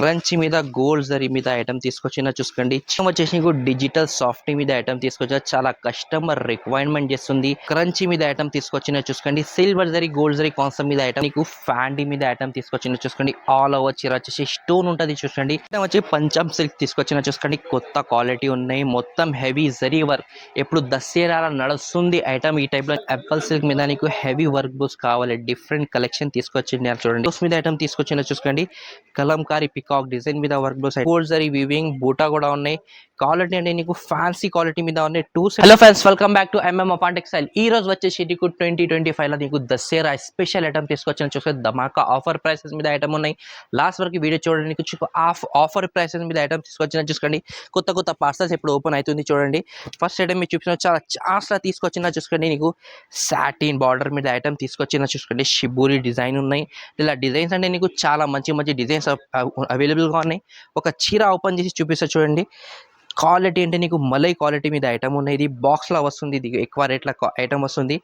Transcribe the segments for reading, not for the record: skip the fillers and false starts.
Crunch మీద gold zari మీద item తీసుకొచ్చిన చూసుకోండి. వచ్చేసి నీకు డిజిటల్ సాఫ్ట్ మీద ఐటమ్ తీసుకొచ్చా, చాలా కస్టమర్ రిక్వైర్మెంట్ చేస్తుంది. క్రంచ్ మీద ఐటమ్ తీసుకొచ్చిన చూసుకోండి. Silver zari gold zari concept మీద ఐటమ్ నీకు ఫ్యాండీ మీద ఐటమ్ తీసుకొచ్చిన చూసుకోండి. ఆల్ ఓవర్ చీర వచ్చేసి స్టోన్ ఉంటుంది చూసుకోండి. వచ్చి పంచమ్ సిల్క్ తీసుకొచ్చిన చూసుకోండి. కొత్త క్వాలిటీ ఉన్నాయి, మొత్తం హెవీ జరీ వర్క్. ఎప్పుడు దసరా నడుస్తుంది ఐటమ్. ఈ టైప్ లో యాపిల్ సిల్క్ మీద నీకు హెవీ వర్క్ బూస్ కావాలి, డిఫరెంట్ కలెక్షన్ తీసుకొచ్చింది చూడండి. మీద ఐటమ్ తీసుకొచ్చిన చూసుకోండి. కలంకారీ పికాక్ డిజైన్ మీద వర్క్ బూస్, గోల్డ్ జరీ వీవింగ్ బూటా కూడా ఉన్నాయి. క్వాలిటీ అంటే నీకు ఫ్యాన్సీ క్వాలిటీ మీద ఉన్నాయి. Hello friends, welcome back to MM upon textile. ఈ రోజు వచ్చేసి నీకు 2025 లో నీకు దసరా స్పెషల్ ఐటమ్ తీసుకొచ్చిన చూస్తే ధమాకా ఆఫర్ ప్రైసెస్ మీద ఐటమ్ ఉన్నాయి. లాస్ట్ వరకు వీడియో చూడండి. నీకు ఆఫర్ ప్రైసెస్ మీద ఐటమ్ తీసుకొచ్చిన చూసుకోండి. కొత్త కొత్త పార్సల్స్ ఎప్పుడు ఓపెన్ అవుతుంది చూడండి. ఫస్ట్ ఐటమ్ మీరు చూపించిన చాలా ఛాన్స్లా తీసుకొచ్చిన చూసుకోండి. నీకు సాటిన్ బార్డర్ మీద ఐటమ్ తీసుకొచ్చిన చూసుకోండి. షిబూరి డిజైన్ ఉన్నాయి. ఇలా డిజైన్స్ అంటే నీకు చాలా మంచి మంచి డిజైన్స్ అవైలబుల్గా ఉన్నాయి. ఒక చీర ఓపెన్ చేసి చూపిస్తా చూడండి. క్వాలిటీ అంటే నీకు మలై క్వాలిటీ మీద ఐటమ్ ఉన్నాయి. ఇది బాక్స్లో వస్తుంది, ఇది ఎక్కువ రేట్ల ఐటమ్ వస్తుంది.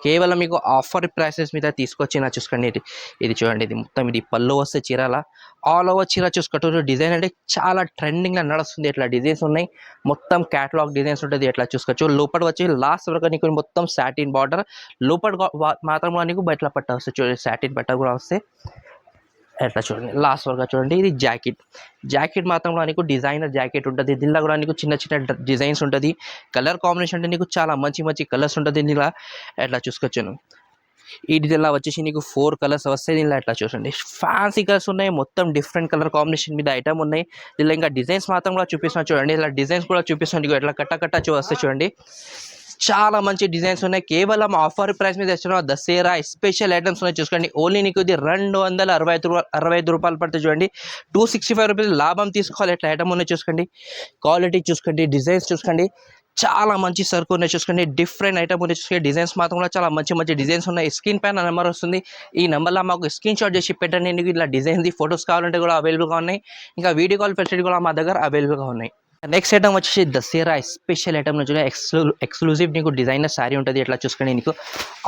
కేవలం మీకు ఆఫర్ ప్రైసెస్ మీద తీసుకొచ్చిన చూసుకోండి. ఇది చూడండి, ఇది మొత్తం ఇది పళ్ళు వస్తే చీరల ఆల్ ఓవర్ చీర చూసుకుంటారు. డిజైన్ అంటే చాలా ట్రెండింగ్లో నడుస్తుంది. ఇట్లా డిజైన్స్ ఉన్నాయి, మొత్తం క్యాటలాగ్ డిజైన్స్ ఉంటుంది. ఎట్లా చూసుకోవచ్చు. లోపల వచ్చి లాస్ట్ వరకు నీకు మొత్తం సాటిన్ బార్డర్, లోపల మాత్రం నీకు బయట పట్ట వస్తుంది చూడండి. సాటిన్ పట్ట కూడా వస్తే ఎట్లా చూడండి. లాస్ట్ వరకు చూడండి. ఇది జాకెట్ మాత్రం నీకు డిజైనర్ జాకెట్ ఉంటుంది. దీనిలో కూడా నీకు చిన్న చిన్న డిజైన్స్ ఉంటుంది. కలర్ కాంబినేషన్ అంటే నీకు చాలా మంచి మంచి కలర్స్ ఉంటుంది. దీనిలో ఎట్లా చూసుకోవచ్చును. ఈ డిజైన్లో వచ్చేసి నీకు 4 కలర్స్ వస్తాయి. దీనిలో ఎట్లా చూడండి. ఫ్యాన్సీ కలర్స్ ఉన్నాయి, మొత్తం డిఫరెంట్ కలర్ కాంబినేషన్ మీద ఐటమ్ ఉన్నాయి. దీనిలో ఇంకా డిజైన్స్ మాత్రం కూడా చూపిస్తున్నాను చూడండి. ఇలా డిజైన్స్ కూడా చూపిస్తున్నాను నీకు ఎట్లా కట్ట వస్తాయి చూడండి. చాలా మంచి డిజైన్స్ ఉన్నాయి. కేవలం ఆఫర్ ప్రైస్ మీద ఇస్తున్న దసరా స్పెషల్ ఐటమ్స్ ఉన్నాయి చూసుకోండి. ఓన్లీ నీకు ఇది 265 రూపాయలు పడుతుంది చూడండి. 265 రూపీస్ లాభం తీసుకోవాలి. ఎట్లా ఐటమ్ ఉన్నాయి చూసుకోండి. క్వాలిటీ చూసుకోండి, డిజైన్స్ చూసుకోండి. చాలా మంచి సరుకు ఉన్నాయి చూసుకోండి. డిఫరెంట్ ఐటమ్ ఉన్నాయి చూసుకోండి. డిజైన్స్ మాత్రం కూడా చాలా మంచి మంచి డిజైన్స్ ఉన్నాయి. స్క్రీన్ పైన నెంబర్ వస్తుంది. ఈ నెంబర్లో మాకు స్క్రీన్ షాట్ చేసి పెట్టండి. నీకు ఇలా డిజైన్ది ఫొటోస్ కావాలంటే కూడా అవైలబుల్గా ఉన్నాయి. ఇంకా వీడియో కాల్ ఫెసిలిటీ కూడా మా దగ్గర అవైలబుల్గా ఉన్నాయి. నెక్స్ట్ ఐటమ్ వచ్చేసి దసరా స్పెషల్ ఐటమ్ నుంచి ఎక్స్క్లూజివ్ నీకు డిజైనర్ శారీ ఉంటుంది. ఎట్లా చూసుకోండి. నీకు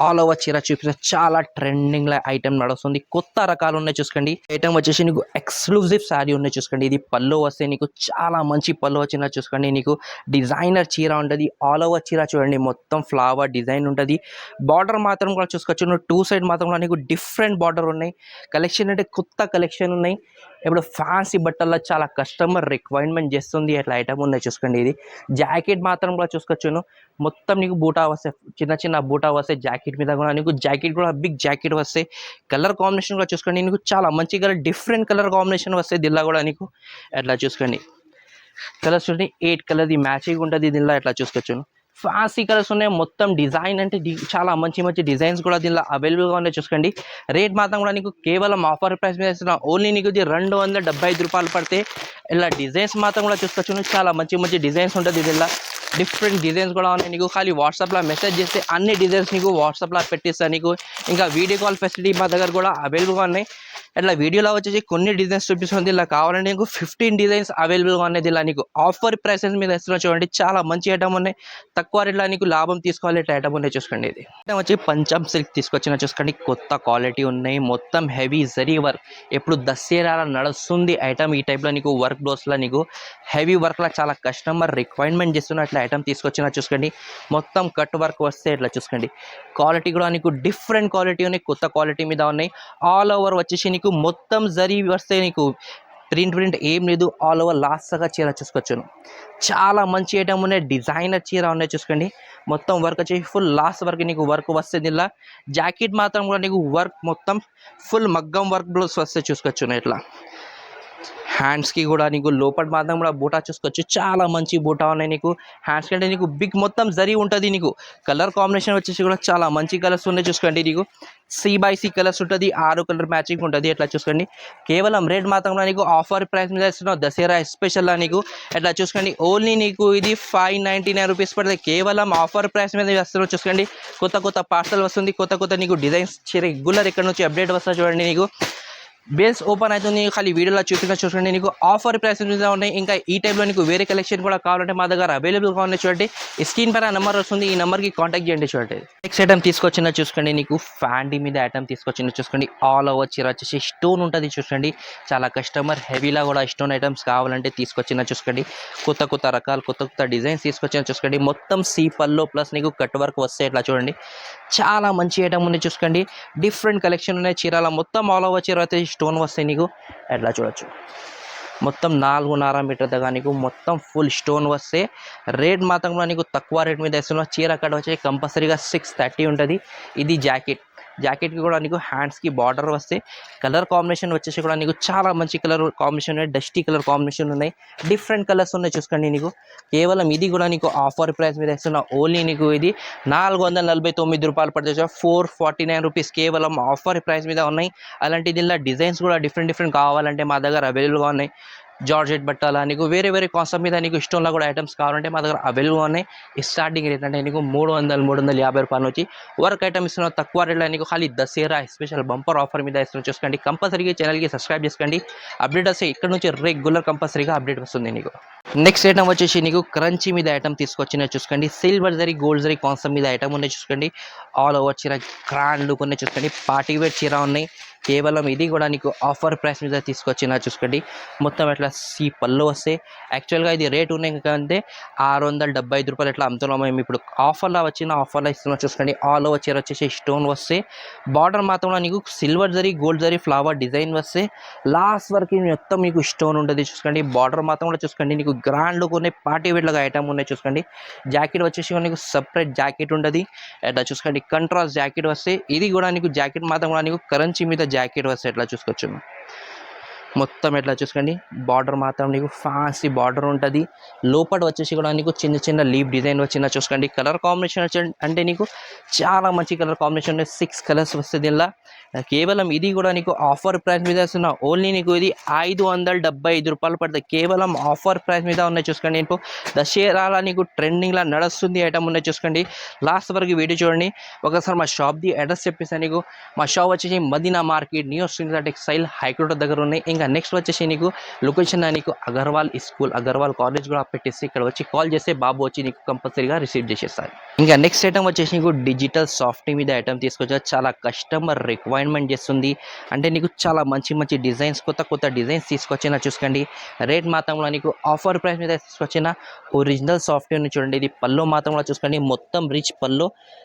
ఆల్ ఓవర్ చీర చూపిస్తే చాలా ట్రెండింగ్ ఐటమ్ నడుస్తుంది. కొత్త రకాలు ఉన్నాయి చూసుకోండి. ఐటమ్ వచ్చేసి నీకు ఎక్స్క్లూజివ్ శారీ ఉన్నాయి చూసుకోండి. ఇది పళ్ళు వస్తే నీకు చాలా మంచి పళ్ళు వచ్చిన చూసుకోండి. నీకు డిజైనర్ చీర ఉంటుంది. ఆల్ ఓవర్ చీర చూడండి, మొత్తం ఫ్లవర్ డిజైన్ ఉంటుంది. బార్డర్ మాత్రం కూడా చూసుకోవచ్చు. నువ్వు 2 సైడ్ మాత్రం కూడా నీకు డిఫరెంట్ బార్డర్ ఉన్నాయి. కలెక్షన్ అంటే కొత్త కలెక్షన్ ఉన్నాయి. ఇప్పుడు ఫ్యాన్సీ బట్టల్లో చాలా కస్టమర్ రిక్వైర్మెంట్ చేస్తుంది. అట్లా ఐటమ్ ఉన్నాయి చూసుకోండి. ఇది జాకెట్ మాత్రం కూడా చూసుకోవచ్చును. మొత్తం నీకు బూటా వస్తాయి, చిన్న చిన్న బూటా వస్తాయి. జాకెట్ మీద కూడా నీకు జాకెట్ కూడా బిగ్ జాకెట్ వస్తాయి. కలర్ కాంబినేషన్ కూడా చూసుకోండి. నీకు చాలా మంచి కలర్, డిఫరెంట్ కలర్ కాంబినేషన్ వస్తాయి. దీనిలో కూడా నీకు ఎట్లా చూసుకోండి. కలర్స్ చూడండి, 8 కలర్ది మ్యాచింగ్ ఉంటుంది. దీనిలో ఎట్లా చూసుకోవచ్చును. ఫ్యాన్సీ కలర్స్ ఉన్నాయి. మొత్తం డిజైన్ అంటే చాలా మంచి మంచి డిజైన్స్ కూడా దీనిలో అవైలబుల్గా ఉన్నాయి చూసుకోండి. రేట్ మాత్రం కూడా నీకు కేవలం ఆఫర్ ప్రైస్ మీద ఇస్తున్నా. ఓన్లీ నీకు ఇది 275 రూపాయలు పడితే. ఇలా డిజైన్స్ మాత్రం కూడా చూసుకోవచ్చు. చాలా మంచి మంచి డిజైన్స్ ఉంటుంది. దీనిలో డిఫరెంట్ డిజైన్స్ కూడా ఉన్నాయి. నీకు ఖాళీ వాట్సాప్లో మెసేజ్ చేస్తే అన్ని డిజైన్స్ నీకు వాట్సాప్లో పెట్టిస్తాను. నీకు ఇంకా వీడియో కాల్ ఫెసిలిటీ మా దగ్గర కూడా అవైలబుల్గా ఉన్నాయి. అట్లా వీడియోలో వచ్చేసి కొన్ని డిజైన్స్ చూపిస్తుంది. ఇలా కావాలంటే నీకు 15 డిజైన్స్ అవైలబుల్గా ఉన్నాయి. ఇలా నీకు ఆఫర్ ప్రైసెస్ మీద ఇస్తున్నా చూడండి. చాలా మంచి ఐటమ్ ఉన్నాయి. తక్కువ రేట్లో నీకు లాభం తీసుకోవాలి. ఇట్లా ఐటమ్ ఉన్నాయి చూసుకోండి. ఇది వచ్చి పంచమ్ సిల్క్ తీసుకొచ్చిన చూసుకోండి. కొత్త క్వాలిటీ ఉన్నాయి, మొత్తం హెవీ జరీ వర్క్. ఎప్పుడు దసరా నడుస్తుంది ఐటమ్. ఈ టైప్లో నీకు వర్క్ బ్లౌస్లో నీకు హెవీ వర్క్లో చాలా కస్టమర్ రిక్వైర్మెంట్ చేస్తున్న అట్లా ఐటమ్ తీసుకొచ్చిన చూసుకోండి. మొత్తం కట్ వర్క్ వస్తే ఇట్లా చూసుకోండి. క్వాలిటీ కూడా నీకు డిఫరెంట్ క్వాలిటీ ఉన్నాయి, కొత్త క్వాలిటీ మీద ఉన్నాయి. ఆల్ ఓవర్ వచ్చేసి నీకు మొత్తం జరీ వస్తే నీకు ప్రింట్ ఏం లేదు. ఆల్ ఓవర్ లాస్ట్గా చీర చూసుకోవచ్చును. చాలా మంచి ఐటమ్ ఉన్నాయి. డిజైనర్ చీర ఉన్నాయి చూసుకోండి. మొత్తం వర్క్ వచ్చి ఫుల్ లాస్ట్ వరకు నీకు వర్క్ వస్తుంది. ఇలా జాకెట్ మాత్రం కూడా నీకు వర్క్ మొత్తం ఫుల్ మగ్గం వర్క్ బ్లౌజ్ వస్తే చూసుకోవచ్చును. ఇట్లా హ్యాండ్స్కి కూడా నీకు లోపల మాత్రం కూడా బూటా చూసుకోవచ్చు. చాలా మంచి బూటా ఉన్నాయి. నీకు హ్యాండ్స్కి అంటే నీకు బిగ్ మొత్తం జరీ ఉంటుంది. నీకు కలర్ కాంబినేషన్ వచ్చేసి కూడా చాలా మంచి కలర్స్ ఉన్నాయి చూసుకోండి. నీకు C/C కలర్స్ ఉంటుంది. 6 కలర్ మ్యాచింగ్ ఉంటుంది. ఎట్లా చూసుకోండి. కేవలం రేట్ మాత్రం నీకు ఆఫర్ ప్రైస్ మీద ఇస్తున్నావు. దసరా స్పెషల్లా నీకు ఎట్లా చూసుకోండి. ఓన్లీ నీకు ఇది 599 రూపీస్ పడుతుంది. కేవలం ఆఫర్ ప్రైస్ మీద ఇస్తున్నావు చూసుకోండి. కొత్త కొత్త పార్సల్ వస్తుంది. కొత్త కొత్త నీకు డిజైన్స్ రెగ్యులర్ ఇక్కడ నుంచి అప్డేట్ వస్తుంది చూడండి. నీకు బేస్ ఓపెన్ అవుతుంది. ఖాళీ వీడియోలో చూసుకోండి. నీకు ఆఫర్ ప్రైస్ మీద ఉన్నాయి. ఇంకా ఈ టైంలో నీకు వేరే కలెక్షన్ కూడా కావాలంటే మా దగ్గర అవైలబుల్గా ఉన్నాయి. చూడండి, ఈ స్క్రీన్ పైన నెంబర్ వస్తుంది, ఈ నెంబర్కి కాంటాక్ట్ చేయండి. చూడండి, నెక్స్ట్ ఐటమ్ తీసుకొచ్చిన చూసుకోండి. నీకు ఫ్యాండీ మీద ఐటమ్ తీసుకొచ్చిన చూసుకోండి. ఆల్ ఓవర్ చీర వచ్చేసి స్టోన్ ఉంటుంది. చూసుకోండి, చాలా కస్టమర్ హెవీలా కూడా స్టోన్ ఐటమ్స్ కావాలంటే తీసుకొచ్చిన చూసుకోండి. కొత్త కొత్త రకాలు, కొత్త కొత్త డిజైన్స్ తీసుకొచ్చిన చూసుకోండి. మొత్తం సీపల్లో ప్లస్ నీకు కట్ వర్క్ వస్తే ఇట్లా చూడండి, చాలా మంచి ఐటమ్ ఉంది. చూసుకోండి, డిఫరెంట్ కలెక్షన్ ఉన్నాయి. చీరాల మొత్తం ఆల్ ఓవర్ చీర అయితే స్టోన్ వస్తాయి. నీకు ఎట్లా చూడొచ్చు, మొత్తం 4.5 మీటర్ దగ్గర నీకు మొత్తం ఫుల్ స్టోన్ వస్తే రేట్ మాత్రం కూడా నీకు తక్కువ రేట్ మీద ఇస్తున్నా. చీర కట్ వచ్చి కంపల్సరీగా 630 ఉంటుంది. ఇది జాకెట్కి కూడా నీకు హ్యాండ్స్కి బార్డర్ వస్తే కలర్ కాంబినేషన్ వచ్చేసి కూడా నీకు చాలా మంచి కలర్ కాంబినేషన్ ఉన్నాయి. డస్టీ కలర్ కాంబినేషన్ ఉన్నాయి. డిఫరెంట్ కలర్స్ ఉన్నాయి. చూసుకోండి, నీకు కేవలం ఇది కూడా నీకు ఆఫర్ ప్రైస్ మీద ఇస్తున్నా. ఓన్లీ నీకు ఇది 449 రూపాయలు పడుతుంది. 449 రూపీస్ కేవలం ఆఫర్ ప్రైస్ మీద ఉన్నాయి. అలాంటి దీనిలో డిజైన్స్ కూడా డిఫరెంట్ కావాలంటే మా దగ్గర అవైలబుల్గా ఉన్నాయి. జార్జెట్ బట్టాల నీకు వేరే కాన్సెప్ట్ మీద నీకు ఇష్టంలో కూడా ఐటమ్స్ కావాలంటే మా దగ్గర అవైలబుల్గా ఉన్నాయి. స్టార్టింగ్ రేట్ అంటే నీకు 350 రూపాయల నుంచి వర్క్ ఐటమ్ ఇస్తున్నాం. తక్కువ రేట్లో నీకు ఖాళీ దసరా స్పెషల్ బంపర్ ఆఫర్ మీద ఇస్తున్నాం. చూసుకోండి, కంపల్సరీగా ఛానల్కి సబ్స్క్రైబ్ చేసుకోండి. అప్డేట్ వస్తే ఇక్కడ నుంచి రెగ్యులర్ కంపల్సరీగా అప్డేట్ వస్తుంది. నీకు నెక్స్ట్ ఐటమ్ వచ్చేసి నీకు క్రంచీ మీద ఐటమ్ తీసుకొచ్చిన చూసుకోండి. Silver zari gold zari concept మీద ఐటమ్ ఉన్నాయి. చూసుకోండి, ఆల్ ఓవర్ చీర గ్రాండ్ లుక్ ఉన్నాయి. చూసుకోండి, పార్టీ వేర్ చీర ఉన్నాయి. కేవలం ఇది కూడా నీకు ఆఫర్ ప్రైస్ మీద తీసుకొచ్చిన చూసుకోండి. మొత్తం ఎట్లా సీ పళ్ళు వస్తే యాక్చువల్గా ఇది రేట్ ఉన్నాయి కంటే 675 రూపాయలు ఎట్లా అమ్ముతున్నాం మేము. ఇప్పుడు ఆఫర్లో ఇస్తున్నాం. చూసుకోండి, ఆల్ ఓవర్ చీర వచ్చేసి స్టోన్ వస్తే బార్డర్ మాత్రం నీకు silver zari gold zari flower design వస్తే లాస్ట్ వరకు మొత్తం మీకు స్టోన్ ఉంటుంది. చూసుకోండి, బార్డర్ మాత్రం కూడా చూసుకోండి, నీకు గ్రాండ్ లుక్ ఉన్నాయి. పార్టీ వేర్లాగా ఐటమ్ ఉన్నాయి. చూసుకోండి, జాకెట్ వచ్చేసి నీకు సపరేట్ జాకెట్ ఉంటుంది. ఎట్లా చూసుకోండి, కంట్రాస్ట్ జాకెట్ వస్తే ఇది కూడా నీకు జాకెట్ మాత్రం కూడా నీకు కరెన్సీ మీద జాకెట్ వస్తే ఎట్లా చూసుకోవచ్చు. మొత్తం ఎట్లా చూసుకోండి, బార్డర్ మాత్రం నీకు ఫ్యాన్సీ బార్డర్ ఉంటుంది. లోపల వచ్చేసి కూడా నీకు చిన్న లీవ్ డిజైన్ వచ్చిన చూసుకోండి. కలర్ కాంబినేషన్ అంటే నీకు చాలా మంచి కలర్ కాంబినేషన్ 6 కలర్స్ వస్తుంది. దీనిలో కేవలం ఇది కూడా నీకు ఆఫర్ ప్రైస్ మీద వస్తున్నా. ఓన్లీ నీకు ఇది 575 రూపాయలు పడుతుంది. కేవలం ఆఫర్ ప్రైస్ మీద ఉన్నాయి. చూసుకోండి, నీకు దసరాలో నీకు ట్రెండింగ్లో నడుస్తుంది ఐటమ్ ఉన్నాయి. చూసుకోండి, లాస్ట్ వరకు వీడియో చూడండి. ఒకసారి మా షాప్ది అడ్రస్ చెప్పేసి నీకు మా షాప్ వచ్చేసి Madina market new Srinidhi textile high court దగ్గర ఉన్నాయి. ఇంకా నెక్స్ట్ వచ్చేసి నీకు లొకేషన్ నీకు అగర్వాల్ స్కూల్ అగర్వాల్ కాలేజ్ కూడా పెట్టేసి ఇక్కడ వచ్చి కాల్ చేస్తే బాబు వచ్చి నీకు కంపల్సరీగా రిసీవ్ చేసేస్తారు. ఇంకా నెక్స్ట్ ఐటమ్ వచ్చేసి నీకు డిజిటల్ సాఫ్ట్ మీద ఐటమ్ తీసుకొచ్చా. చాలా కస్టమర్ రిక్వైర్మెంట్ చేస్తుంది. అంటే నీకు చాలా మంచి డిజైన్స్ కొత్త డిజైన్స్ తీసుకొచ్చినా. చూసుకోండి, రేట్ మాత్రంలో నీకు ఆఫర్ ప్రైస్ మీద తీసుకొచ్చిన ఒరిజినల్ సాఫ్ట్వేర్ని చూడండి. ఇది పళ్ళు మాత్రంలో చూసుకోండి, మొత్తం రిచ్ పళ్ళు,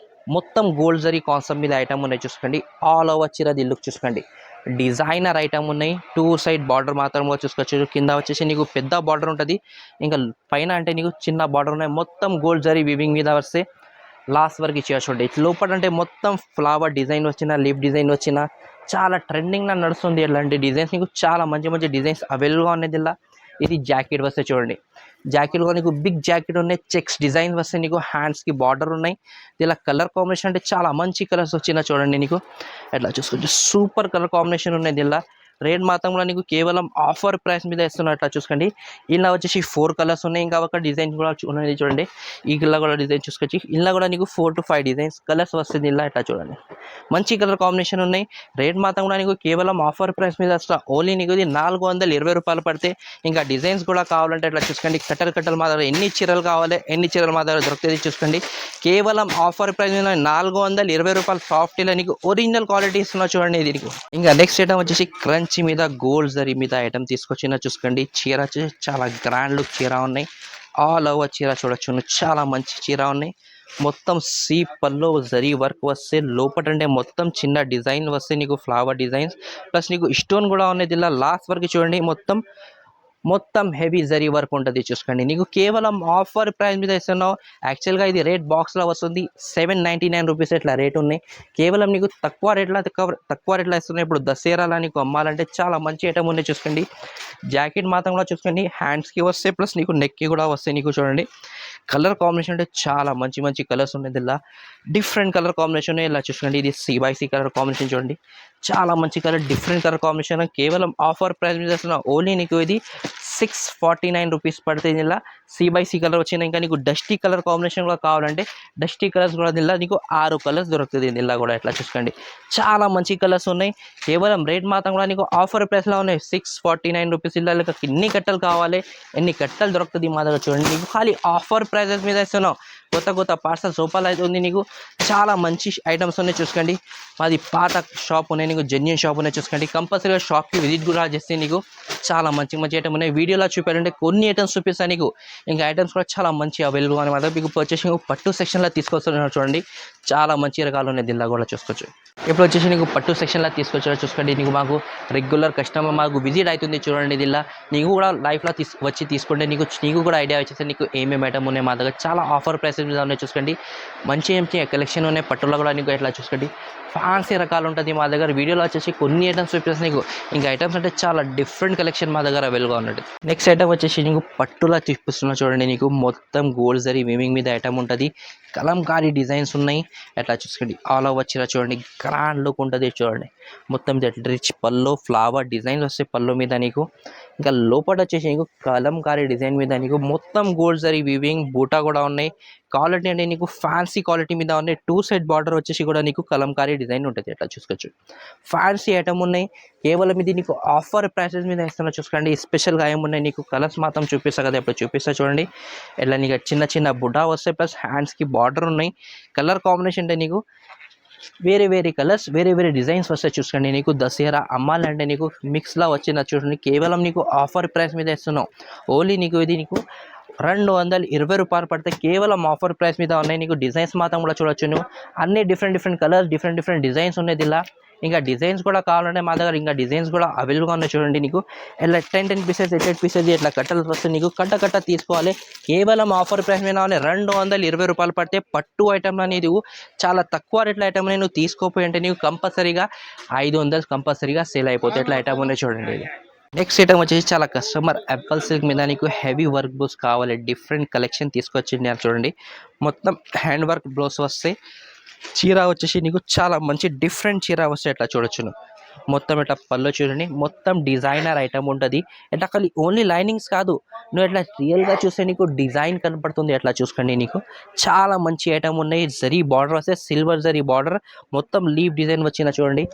మొత్తం గోల్డ్ జరీ కాన్సెప్ట్ మీద ఐటమ్ ఉన్నాయి. చూసుకోండి, ఆల్ ఓవర్ చీరది లుక్ చూసుకోండి. డిజైనర్ ఐటమ్ ఉన్నాయి. 2 సైడ్ బార్డర్ మాత్రం చూసుకోవచ్చు. కింద వచ్చేసి నీకు పెద్ద బార్డర్ ఉంటుంది. ఇంకా పైన అంటే నీకు చిన్న బార్డర్ ఉన్నాయి. మొత్తం గోల్డ్ జరీ వివింగ్ మీద వస్తే లాస్ట్ వరకు ఇచ్చేసుకోండి. లోపల అంటే మొత్తం ఫ్లవర్ డిజైన్ వచ్చిన లీఫ్ డిజైన్ వచ్చిన చాలా ట్రెండింగ్లో నడుస్తుంది. ఇలాంటి డిజైన్స్ నీకు చాలా మంచి డిజైన్స్ అవైలబుల్గా ఉన్నాయి. ఇలా ఇది జాకెట్ వస్తే చూడండి, జాకెట్లో నీకు బిగ్ జాకెట్ ఉన్నాయి. చెక్స్ డిజైన్ వస్తే నీకు హ్యాండ్స్కి బార్డర్ ఉన్నాయి. ఇలా కలర్ కాంబినేషన్ అంటే చాలా మంచి కలర్స్ వచ్చినా చూడండి. నీకు ఎట్లా చూసుకోవచ్చు, సూపర్ కలర్ కాంబినేషన్ ఉన్నాయి. ఇలా రేట్ మాత్రం కూడా నీకు కేవలం ఆఫర్ ప్రైస్ మీద ఇస్తున్నట్లా చూసుకోండి. ఇలా వచ్చేసి 4 కలర్స్ ఉన్నాయి. ఇంకా ఒక డిజైన్ కూడా ఉన్నాయి చూడండి. ఇలా కూడా డిజైన్ చూసుకోవచ్చు. ఇలా కూడా నీకు 4 to 5 డిజైన్స్ కలర్స్ వస్తుంది. ఇలా ఇట్లా చూడండి, మంచి కలర్ కాంబినేషన్ ఉన్నాయి. రేట్ మాత్రం కూడా నీకు కేవలం ఆఫర్ ప్రైస్ మీద వస్తా. ఓన్లీ నీకు ఇది 420 రూపాయలు పడితే. ఇంకా డిజైన్స్ కూడా కావాలంటే ఇట్లా చూసుకోండి, కట్టలు మా దగ్గర ఎన్ని చీరలు కావాలి ఎన్ని చీరలు మా దగ్గర దొరుకుతుంది చూసుకోండి. కేవలం ఆఫర్ ప్రైస్ మీద 420 రూపాయలు సాఫ్ట్వేర్ నీకు ఒరిజినల్ క్వాలిటీ ఇస్తున్నా చూడండి. దీనికి ఇంకా నెక్స్ట్ ఐటమ్ వచ్చేసి క్రంచ్ మీద గోల్డ్ జరీ మీద ఐటమ్ తీసుకొచ్చిన చూసుకోండి. చీర వచ్చేసి చాలా గ్రాండ్ లుక్ చీర ఉన్నాయి. ఆల్ ఓవర్ చీర చూడొచ్చు, చాలా మంచి చీర ఉన్నాయి. మొత్తం సీ పల్లో జరీ వర్క్ వస్తే లోపల అంటే మొత్తం చిన్న డిజైన్ వస్తే నీకు ఫ్లవర్ డిజైన్స్ ప్లస్ నీకు స్టోన్ కూడా ఉన్నాయి. ఇలా లాస్ట్ వరకు చూడండి, మొత్తం హెవీ జరీ వర్క్ ఉంటుంది. చూసుకోండి, నీకు కేవలం ఆఫర్ ప్రైస్ మీద ఇస్తున్నావు. యాక్చువల్గా ఇది రేట్ బాక్స్లో వస్తుంది 799 రూపీస్ ఇట్లా రేట్ ఉన్నాయి. కేవలం నీకు తక్కువ రేట్లో ఇస్తున్నాయి. ఇప్పుడు దసరాలో నీకు అమ్మాలంటే చాలా మంచి ఐటమ్ ఉన్నాయి. చూసుకోండి, జాకెట్ మాత్రం కూడా చూసుకోండి, హ్యాండ్స్కి వస్తే ప్లస్ నీకు నెక్కి కూడా వస్తాయి. నీకు చూడండి, కలర్ కాంబినేషన్ అంటే చాలా మంచి కలర్స్ ఉన్నాయి. ఇలా డిఫరెంట్ కలర్ కాంబినేషన్ ఇలా చూసుకోండి. ఇది CYC కలర్ కాంబినేషన్ చూడండి, చాలా మంచి కలర్, డిఫరెంట్ కలర్ కాంబినేషన్. కేవలం ఆఫర్ ప్రైస్ మీద ఇస్తున్నా. ఓన్లీ నీకు ఇది 649 రూపీస్ పడుతుంది. ఇలా సి కలర్ వచ్చినాయి. ఇంకా నీకు డస్టీ కలర్ కాంబినేషన్ కూడా కావాలంటే డస్టీ కలర్స్ కూడా దీనిలో నీకు 6 కలర్స్ దొరుకుతుంది. దీనిలో కూడా ఇట్లా చూసుకోండి, చాలా మంచి కలర్స్ ఉన్నాయి. కేవలం రేట్ మాత్రం కూడా నీకు ఆఫర్ ప్రైస్లో ఉన్నాయి. 649 రూపీస్. ఇలా ఎన్ని కట్టలు కావాలి, ఎన్ని కట్టలు దొరుకుతుంది మా దగ్గర చూడండి. నీకు ఖాళీ ఆఫర్ ప్రైజెస్ మీద ఇస్తున్నాం. కొత్త కొత్త పార్సల్ సోపాలు అయితే ఉంది. నీకు చాలా మంచి ఐటమ్స్ ఉన్నాయి చూసుకోండి. మాది పాత షాప్ ఉన్నాయి, నీకు జెన్యూన్ షాప్ ఉన్నాయి చూసుకోండి. కంపల్సరీగా షాప్కి విజిట్ కూడా చేస్తే నీకు చాలా మంచి మంచి ఐటమ్ ఉన్నాయి. వీడియోలో చూపారంటే కొన్ని ఐటమ్స్ చూపిస్తాను నీకు. ఇంకా ఐటమ్స్ కూడా చాలా మంచి అవైలబుల్ అనమాట. మీకు వచ్చేసి పట్టు సెక్షన్లో తీసుకొస్తున్నారు చూడండి, చాలా మంచి రకాలు ఉన్నాయి. దీనిలో కూడా చూసుకోవచ్చు. ఇప్పుడు వచ్చేసి నీకు పట్టు సెక్షన్లో తీసుకొచ్చారో చూసుకోండి. నీకు మాకు రెగ్యులర్ కస్టమర్ మాకు విజిట్ అవుతుంది చూడండి. దీనిలో నీకు కూడా లైఫ్లో వచ్చి తీసుకుంటే నీకు కూడా ఐడియా వచ్చేసి నీకు ఏమేమి ఐటమ్ ఉన్నాయి మా దగ్గర. చాలా ఆఫర్ ప్రైసెస్ మీద ఉన్నాయి చూసుకోండి. మంచి మంచి కలెక్షన్ ఉన్నాయి. పట్టులో కూడా నీకు ఎట్లా చూసుకోండి, ఫ్యాన్సీ రకాలు ఉంటుంది మా దగ్గర. వీడియోలో వచ్చేసి కొన్ని ఐటమ్స్ చూపిస్తాను నీకు. ఇంకా ఐటమ్స్ అంటే చాలా డిఫరెంట్ కలెక్షన్ మా దగ్గర అవైలబుల్గా ఉన్నది. నెక్స్ట్ ఐటమ్ వచ్చేసి నీకు పట్టులా చూపిస్తున్నా చూడండి. నీకు మొత్తం గోల్డ్ జరీ వీవింగ్ మీద ఐటమ్ ఉంటుంది. కలంకారీ డిజైన్స్ ఉన్నాయి. ఎట్లా చూసుకోండి, ఆల్ ఓవర్ చీర చూడండి, గ్రాండ్ లుక్ ఉంటుంది చూడండి. మొత్తం రిచ్ పల్లో ఫ్లవర్ డిజైన్స్ వస్తాయి పల్లో మీద నీకు. ఇంకా లోపల వచ్చేసి నీకు కలంకారీ డిజైన్ మీద నీకు మొత్తం గోల్డ్ జరీ వీవింగ్ బూటా కూడా ఉన్నాయి. క్వాలిటీ అంటే నీకు ఫ్యాన్సీ క్వాలిటీ మీద ఉన్నాయి. 2 సైడ్ బార్డర్ వచ్చేసి కూడా నీకు కలంకారీ డిజైన్ ఉంటుంది. ఎట్లా చూసుకోవచ్చు, ఫ్యాన్సీ ఐటమ్ ఉన్నాయి. కేవలం ఇది నీకు ఆఫర్ ప్రైసెస్ మీద ఇస్తున్నా చూసుకోండి. స్పెషల్గా ఏమున్నాయి నీకు కలర్స్ మాత్రం చూపిస్తా కదా, ఇప్పుడు చూపిస్తా చూడండి. ఇట్లా నీకు చిన్న చిన్న బుడ్డా వస్తాయి, ప్లస్ హ్యాండ్స్కి బార్డర్ ఉన్నాయి. కలర్ కాంబినేషన్ అంటే నీకు వేరే వేరే కలర్స్, వేరే వేరే డిజైన్స్ వస్తాయి చూసుకోండి. నీకు దసరా అమ్మాలంటే నీకు మిక్స్లా వచ్చిన చూడండి. కేవలం నీకు ఆఫర్ ప్రైస్ మీద ఇస్తున్నాం. ఓన్లీ నీకు ఇది నీకు 220 రూపాయలు పడితే కేవలం ఆఫర్ ప్రైస్ మీద ఉన్నాయి. నీకు డిజైన్స్ మాత్రం కూడా చూడొచ్చు. నువ్వు అన్ని డిఫరెంట్ కలర్స్, డిఫరెంట్ డిజైన్స్ ఉన్నాయి ఇలా. ఇంకా డిజైన్స్ కూడా కావాలంటే మా దగ్గర ఇంకా డిజైన్స్ కూడా అవైలబుల్గా ఉన్నాయి చూడండి. నీకు ఇలా 10 పీసెస్ 8 పీసెస్ ఇట్లా కట్టలు వస్తే నీకు కట్ట తీసుకోవాలి. కేవలం ఆఫర్ ప్రైస్ మీద 220 రూపాయలు పడితే పట్టు ఐటమ్ అనేది చాలా తక్కువ రేట్ల ఐటమ్ నువ్వు తీసుకోపోయి అంటే నీకు కంపల్సరీగా 500 కంపల్సరీగా సేల్ అయిపోతాయి. ఇట్లా ఐటమ్ ఉన్నాయి చూడండి. నెక్స్ట్ ఐటమ్ వచ్చేసి చాలా కస్టమర్ యాపిల్ సిల్క్ మీద నీకు హెవీ వర్క్ బ్లౌజ్ కావాలి. డిఫరెంట్ కలెక్షన్ తీసుకొచ్చింది చూడండి. మొత్తం హ్యాండ్ వర్క్ బ్లౌజ్ వస్తాయి. చీర వచ్చేసి నీకు చాలా మంచి డిఫరెంట్ చీర వస్తాయి. ఎట్లా చూడొచ్చు, మొత్తం ఇట్లా పళ్ళు చూడండి. మొత్తం డిజైనర్ ఐటమ్ ఉంటుంది. ఎట్లా ఖాళీ ఓన్లీ లైనింగ్స్ కాదు, నువ్వు ఎట్లా రియల్గా చూస్తే నీకు డిజైన్ కనపడుతుంది. ఎట్లా చూసుకోండి, నీకు చాలా మంచి ఐటమ్ ఉన్నాయి. జరీ బార్డర్ వస్తే సిల్వర్ జరీ బార్డర్, మొత్తం లీవ్ డిజైన్ వచ్చిన చూడండి.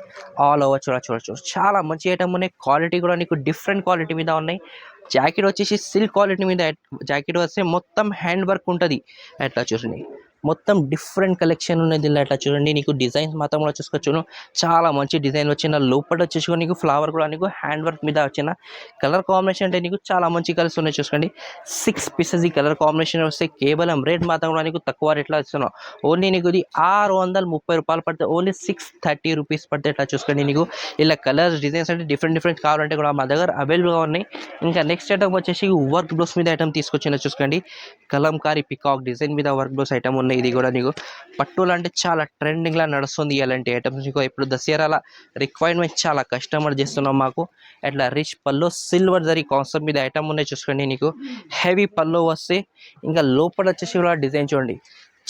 ఆల్ ఓవర్ చూడొచ్చు, చాలా మంచి ఐటమ్ ఉన్నాయి. క్వాలిటీ కూడా నీకు డిఫరెంట్ క్వాలిటీ మీద ఉన్నాయి. జాకెట్ వచ్చేసి సిల్క్ క్వాలిటీ మీద జాకెట్ వస్తే మొత్తం హ్యాండ్ వర్క్ ఉంటుంది. ఎట్లా చూడండి, మొత్తం డిఫరెంట్ కలెక్షన్ ఉన్నది. ఇలా ఎట్లా చూడండి, నీకు డిజైన్స్ మాత్రం కూడా చూసుకోవచ్చు. చాలా మంచి డిజైన్ వచ్చిన లోపల వచ్చేసి నీకు ఫ్లవర్ కూడా నీకు హ్యాండ్ వర్క్ మీద వచ్చిన కలర్ కాంబినేషన్ అంటే నీకు చాలా మంచి కలర్స్ ఉన్నాయి చూసుకోండి. 6 పీసెస్ ఈ కలర్ కాంబినేషన్ వస్తే కేవలం రేట్ మాత్రం కూడా నీకు తక్కువ రేట్లో ఇస్తున్నాం. ఓన్లీ నీకు ఇది 630 రూపాయలు పడితే ఓన్లీ 630 రూపీస్ పడితే ఎట్లా చూసుకోండి. నీకు ఇలా కలర్స్ డిజైన్స్ అంటే డిఫరెంట్ కావాలంటే కూడా మా దగ్గర అవైలబుల్గా ఉన్నాయి. ఇంకా నెక్స్ట్ ఐటమ్ వచ్చేసి వర్క్ బ్లౌస్ మీద ఐటమ్ తీసుకొచ్చిన చూసుకోండి. కలంకారీ పికాక్ డిజైన్ మీద వర్క్ బ్లౌస్ ఐటమ్ ఉన్నాయి. ఇది కూడా నీకు పట్టులు అంటే చాలా ట్రెండింగ్లా నడుస్తుంది. ఇలాంటి ఐటమ్స్ నీకు ఇప్పుడు దసరాల రిక్వైర్మెంట్ చాలా కస్టమర్ చేస్తున్నాం మాకు. అట్లా రిచ్ పల్లో సిల్వర్ జరీ కాన్సెప్ట్ మీద ఐటమ్ ఉన్నాయి చూసుకోండి. నీకు హెవీ పల్లో వస్తే ఇంకా లోపల వచ్చేసి కూడా డిజైన్ చూడండి,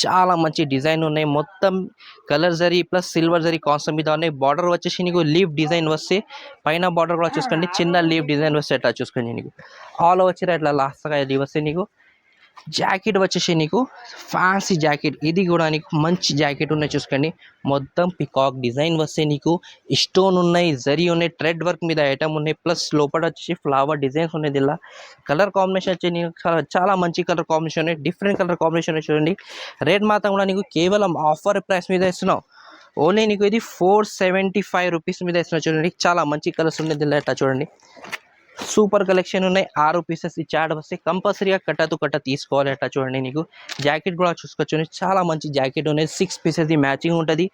చాలా మంచి డిజైన్ ఉన్నాయి. మొత్తం colour zari plus silver zari concept మీద ఉన్నాయి. బార్డర్ వచ్చేసి నీకు లీవ్ డిజైన్ వస్తే పైన బార్డర్ కూడా చూసుకోండి, చిన్న లీవ్ డిజైన్ వస్తే ఎట్లా చూసుకోండి. నీకు ఆల్ ఓవర్ ఇట్లా లాస్ట్గా ఇది వస్తే నీకు జాకెట్ వచ్చేసి నీకు ఫ్యాన్సీ జాకెట్. ఇది కూడా నీకు మంచి జాకెట్ ఉన్నాయి చూసుకోండి. మొత్తం పికాక్ డిజైన్ వస్తే నీకు స్టోన్ ఉన్నాయి, జరీ ఉన్నాయి, థ్రెడ్ వర్క్ మీద ఐటమ్ ఉన్నాయి. ప్లస్ లోపల వచ్చేసి ఫ్లవర్ డిజైన్స్ ఉన్నాయి. ఇలా కలర్ కాంబినేషన్ వచ్చి నీకు చాలా మంచి కలర్ కాంబినేషన్ ఉన్నాయి. డిఫరెంట్ కలర్ కాంబినేషన్ చూడండి. రేట్ మాత్రం కూడా నీకు కేవలం ఆఫర్ ప్రైస్ మీద ఇస్తున్నావు. ఓన్లీ నీకు ఇది 475 రూపీస్ మీద ఇస్తున్నావు చూడండి. చాలా మంచి కలర్స్ ఉన్నాయి. ఇలా ఎట్లా చూడండి, సూపర్ కలెక్షన్ ఉన్నాయి. 6 పీసెస్ ఈ చాట్ వస్తే కంపల్సరీగా కట్ట తీసుకోవాలి. అట్లా చూడండి. నీకు జాకెట్ కూడా చూసుకోవచ్చు, చాలా మంచి జాకెట్ ఉన్నాయి. 6 పీసెస్ మ్యాచింగ్ ఉంటుంది.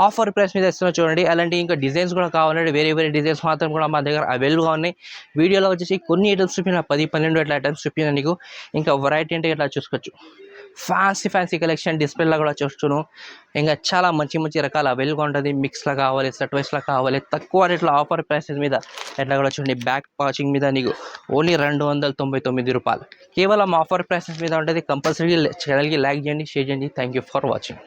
ఆఫర్ ప్రైస్ మీద ఇస్తున్నా చూడండి. అలాంటి ఇంకా డిజైన్స్ కూడా కావాలంటే వేరే డిజైన్స్ మాత్రం కూడా మా దగ్గర అవైలబుల్గా ఉన్నాయి. వీడియోలో వచ్చేసి కొన్ని ఐటమ్స్ చూపిన 10-12 అట్లా ఐటమ్స్ చూపిన నీకు. ఇంకా వెరైటీ అంటే ఇట్లా చూసుకోవచ్చు. ఫ్యాన్సీ కలెక్షన్ డిస్ప్లేలో కూడా చూస్తున్నాను. ఇంకా చాలా మంచి రకాల అవైలబుల్గా ఉంటుంది. మిక్స్లో కావాలి, సెట్ వైస్లో కావాలి, తక్కువ రేట్లో ఆఫర్ ప్రైసెస్ మీద ఎట్లా కూడా చూడండి. బ్యాక్ పాచింగ్ మీద నీకు ఓన్లీ 299 రూపాయలు కేవలం ఆఫర్ ప్రైసెస్ మీద ఉంటుంది. కంపల్సరీ ఛానల్కి లైక్ చేయండి, షేర్ చేయండి. Thank you for watching.